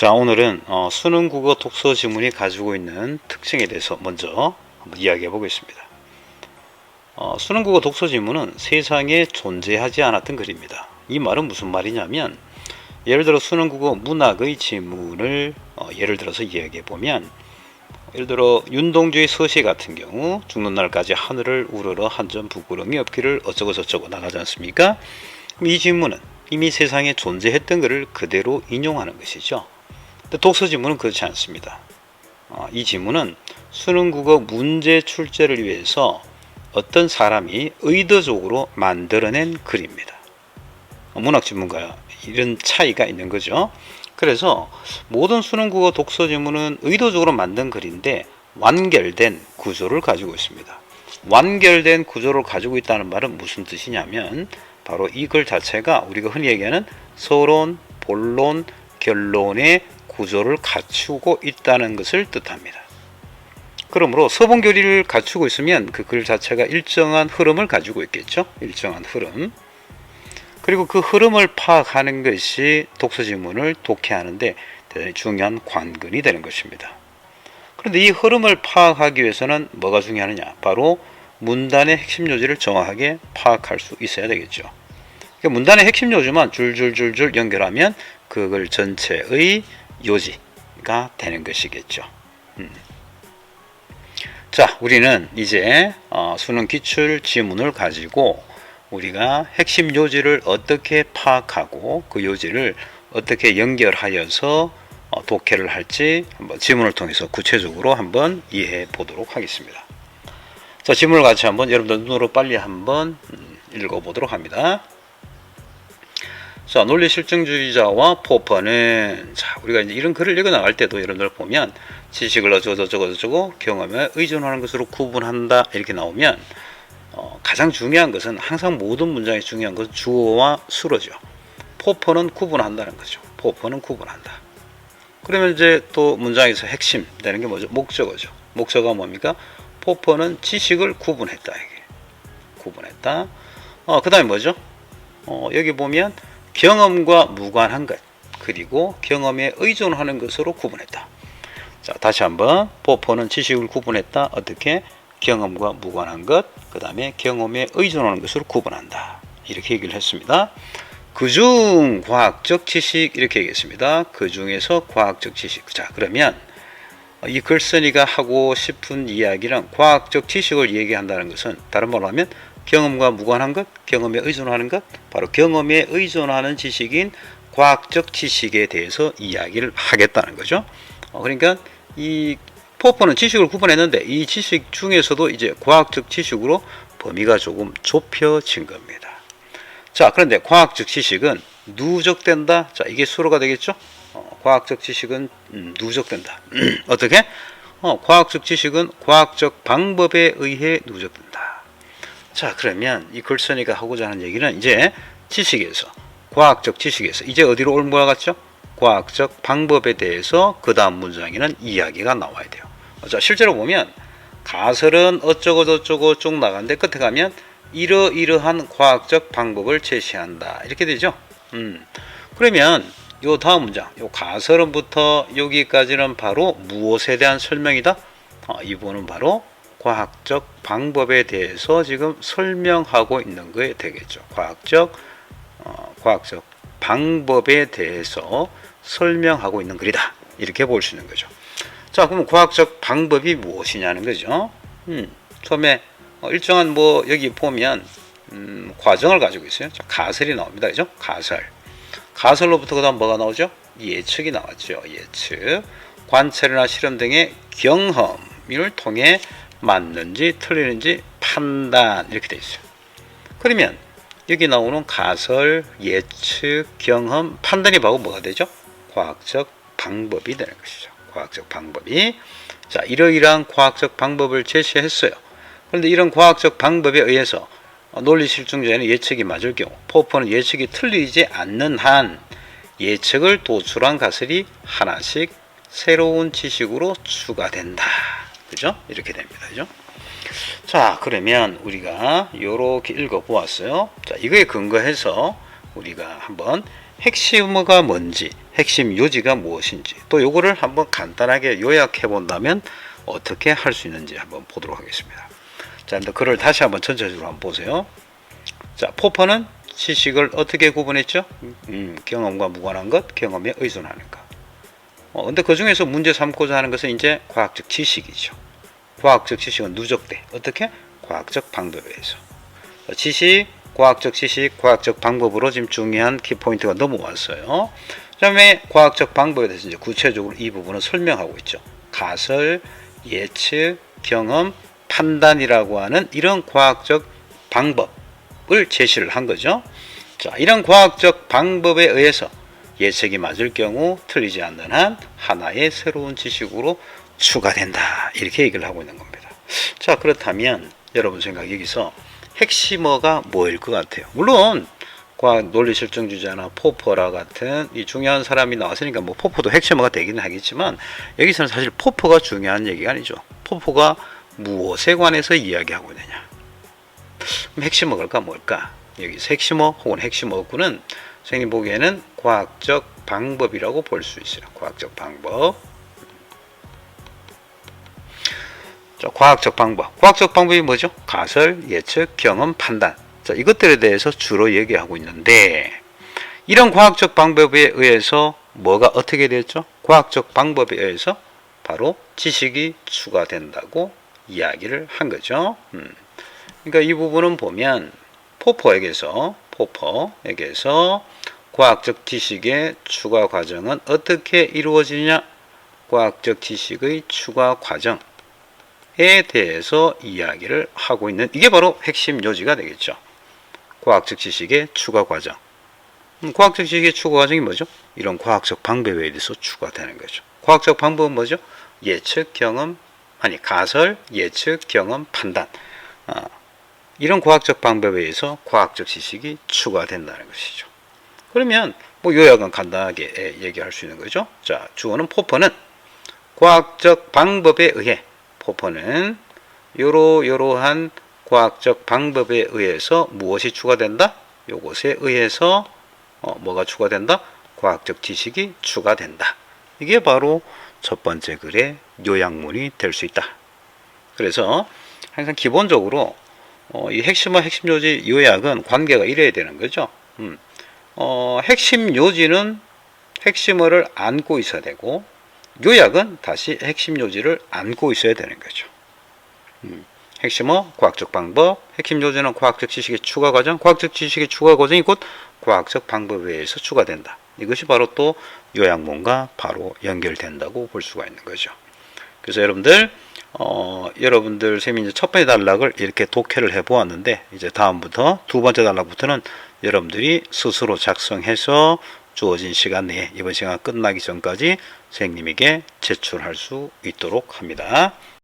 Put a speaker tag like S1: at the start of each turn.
S1: 자, 오늘은 수능 국어 독서 지문이 가지고 있는 특징에 대해서 먼저 한번 이야기해 보겠습니다. 수능 국어 독서 지문은 세상에 존재하지 않았던 글입니다. 이 말은 무슨 말이냐면, 예를 들어 수능 국어 문학의 지문을 예를 들어서 이야기해 보면, 예를 들어 윤동주의 서시 같은 경우 죽는 날까지 하늘을 우러러 한 점 부끄러움이 없기를 어쩌고 저쩌고 나가지 않습니까? 그럼 이 지문은 이미 세상에 존재했던 글을 그대로 인용하는 것이죠. 독서 지문은 그렇지 않습니다. 이 지문은 수능 국어 문제 출제를 위해서 어떤 사람이 의도적으로 만들어낸 글입니다. 문학 지문과 이런 차이가 있는 거죠. 그래서 모든 수능 국어 독서 지문은 의도적으로 만든 글인데 완결된 구조를 가지고 있습니다. 완결된 구조를 가지고 있다는 말은 무슨 뜻이냐면, 바로 이 글 자체가 우리가 흔히 얘기하는 서론, 본론, 결론의 구조를 갖추고 있다는 것을 뜻합니다. 그러므로 서본 교리를 갖추고 있으면 그 글 자체가 일정한 흐름을 가지고 있겠죠. 일정한 흐름. 그리고 그 흐름을 파악하는 것이 독서 지문을 독해하는데 대단히 중요한 관건이 되는 것입니다. 그런데 이 흐름을 파악하기 위해서는 뭐가 중요하느냐? 바로 문단의 핵심 요지를 정확하게 파악할 수 있어야 되겠죠. 그러니까 문단의 핵심 요지만 줄줄줄줄 연결하면 그걸 전체의 요지가 되는 것이겠죠. 자, 우리는 이제 수능 기출 지문을 가지고 우리가 핵심 요지를 어떻게 파악하고 그 요지를 어떻게 연결하여서 독해를 할지 한번 지문을 통해서 구체적으로 한번 이해해 보도록 하겠습니다. 자, 지문을 같이 한번 여러분들 눈으로 빨리 한번 읽어보도록 합니다. 자, 논리실증주의자와 포퍼는, 자, 우리가 이제 이런 글을 읽어 나갈 때도 여러분들 보면 지식을 어쩌고 경험에 의존하는 것으로 구분한다 이렇게 나오면 가장 중요한 것은, 항상 모든 문장에 중요한 것은 주어와 수어죠. 포퍼는 구분한다는 거죠. 포퍼는 구분한다. 그러면 이제 또 문장에서 핵심 되는 게 뭐죠? 목적어죠. 목적어가 뭡니까? 포퍼는 지식을 구분했다. 이게 구분했다. 그 다음에 뭐죠? 여기 보면 경험과 무관한 것, 그리고 경험에 의존하는 것으로 구분했다. 자, 다시 한번. 포퍼는 지식을 구분했다. 어떻게? 경험과 무관한 것, 그 다음에 경험에 의존하는 것으로 구분한다. 이렇게 얘기를 했습니다. 그중 과학적 지식, 이렇게 얘기했습니다. 그 중에서 과학적 지식. 자, 그러면 이 글쓴이가 하고 싶은 이야기는 과학적 지식을 얘기한다는 것은 다른 말로 하면 경험과 무관한 것, 경험에 의존하는 것, 바로 경험에 의존하는 지식인 과학적 지식에 대해서 이야기를 하겠다는 거죠. 그러니까 이 포퍼는 지식을 구분했는데 이 지식 중에서도 이제 과학적 지식으로 범위가 조금 좁혀진 겁니다. 자, 그런데 과학적 지식은 누적된다. 자, 이게 수로가 되겠죠. 과학적 지식은 누적된다. 어떻게? 과학적 지식은 과학적 방법에 의해 누적된다. 자, 그러면 이 글쓴이가 하고자 하는 얘기는 이제 지식에서, 과학적 지식에서 이제 어디로 올라갔죠? 과학적 방법에 대해서 그 다음 문장에는 이야기가 나와야 돼요. 자, 실제로 보면 가설은 어쩌고 저쩌고 쭉 나가는데 끝에 가면 이러이러한 과학적 방법을 제시한다. 이렇게 되죠. 그러면 요 다음 문장, 요 가설은부터 여기까지는 바로 무엇에 대한 설명이다? 이 부분은 바로 과학적 방법에 대해서 지금 설명하고 있는 거에 되겠죠. 과학적 방법에 대해서 설명하고 있는 글이다. 이렇게 볼 수 있는 거죠. 자, 그럼 과학적 방법이 무엇이냐는 거죠. 처음에 일정한 여기 보면 과정을 가지고 있어요. 자, 가설이 나옵니다. 그죠? 가설로부터 그 다음 뭐가 나오죠? 예측이 나왔죠. 예측. 관찰이나 실험 등의 경험을 통해 맞는지 틀리는지 판단, 이렇게 되어 있어요. 그러면 여기 나오는 가설, 예측, 경험, 판단이 바로 뭐가 되죠? 과학적 방법이 되는 것이죠. 과학적 방법이. 자, 이러이러한 과학적 방법을 제시했어요. 그런데 이런 과학적 방법에 의해서 논리실증주의자는 예측이 맞을 경우, 포퍼는 예측이 틀리지 않는 한 예측을 도출한 가설이 하나씩 새로운 지식으로 추가된다. 그죠? 이렇게 됩니다. 그죠? 자, 그러면 우리가 이렇게 읽어보았어요. 자, 이거에 근거해서 우리가 한번 핵심어가 뭔지, 핵심 요지가 무엇인지, 또 요거를 한번 간단하게 요약해 본다면 어떻게 할 수 있는지 한번 보도록 하겠습니다. 자, 일단 글을 다시 한번 전체적으로 한번 보세요. 자, 포퍼는 지식을 어떻게 구분했죠? 경험과 무관한 것, 경험에 의존하는 것. 근데 그 중에서 문제 삼고자 하는 것은 이제 과학적 지식이죠. 과학적 지식은 누적돼. 어떻게? 과학적 방법에 의해서. 지식, 과학적 지식, 과학적 방법으로 지금 중요한 키포인트가 넘어왔어요. 그 다음에 과학적 방법에 대해서 이제 구체적으로 이 부분을 설명하고 있죠. 가설, 예측, 경험, 판단이라고 하는 이런 과학적 방법을 제시를 한 거죠. 자, 이런 과학적 방법에 의해서 예측이 맞을 경우 틀리지 않는 한 하나의 새로운 지식으로 추가된다. 이렇게 얘기를 하고 있는 겁니다. 자, 그렇다면 여러분 생각 여기서 핵심어가 뭐일 것 같아요? 물론 과학 논리 실증 주자나 포퍼라 같은 이 중요한 사람이 나왔으니까 뭐 포퍼도 핵심어가 되기는 하겠지만 여기서는 사실 포퍼가 중요한 얘기가 아니죠. 포퍼가 무엇에 관해서 이야기하고 있느냐. 그럼 핵심어가 뭘까? 여기서 핵심어 혹은 핵심어구는 선생님 보기에는 과학적 방법이라고 볼 수 있어요. 과학적 방법. 자, 과학적 방법. 과학적 방법이 뭐죠? 가설, 예측, 경험, 판단. 자, 이것들에 대해서 주로 얘기하고 있는데 이런 과학적 방법에 의해서 뭐가 어떻게 됐죠? 과학적 방법에 의해서 바로 지식이 추가된다고 이야기를 한 거죠. 그러니까 이 부분은 보면 포퍼에게서 과학적 지식의 추가 과정은 어떻게 이루어지느냐? 과학적 지식의 추가 과정에 대해서 이야기를 하고 있는 이게 바로 핵심 요지가 되겠죠. 과학적 지식의 추가 과정. 과학적 지식의 추가 과정이 뭐죠? 이런 과학적 방법에 대해서 추가되는 거죠. 과학적 방법은 뭐죠? 예측, 경험, 가설, 예측, 경험, 판단. 이런 과학적 방법에 의해서 과학적 지식이 추가된다는 것이죠. 그러면 뭐 요약은 간단하게 얘기할 수 있는 거죠. 자, 주어는 포퍼는 과학적 방법에 의해 포퍼는 요러한 과학적 방법에 의해서 무엇이 추가된다? 요것에 의해서 뭐가 추가된다? 과학적 지식이 추가된다. 이게 바로 첫 번째 글의 요약문이 될 수 있다. 그래서 항상 기본적으로 이 핵심어, 핵심 요지 요약은 관계가 이래야 되는 거죠. 핵심 요지는 핵심어를 안고 있어야 되고 요약은 다시 핵심 요지를 안고 있어야 되는 거죠. 핵심어, 과학적 방법, 핵심 요지는 과학적 지식의 추가 과정, 과학적 지식의 추가 과정이 곧 과학적 방법에 의해서 추가된다. 이것이 바로 또 요약문과 바로 연결된다고 볼 수가 있는 거죠. 그래서 여러분들 쌤이 이제 첫 번째 단락을 이렇게 독해를 해 보았는데 이제 다음부터 두 번째 단락부터는 여러분들이 스스로 작성해서 주어진 시간 내에 이번 시간 끝나기 전까지 선생님에게 제출할 수 있도록 합니다.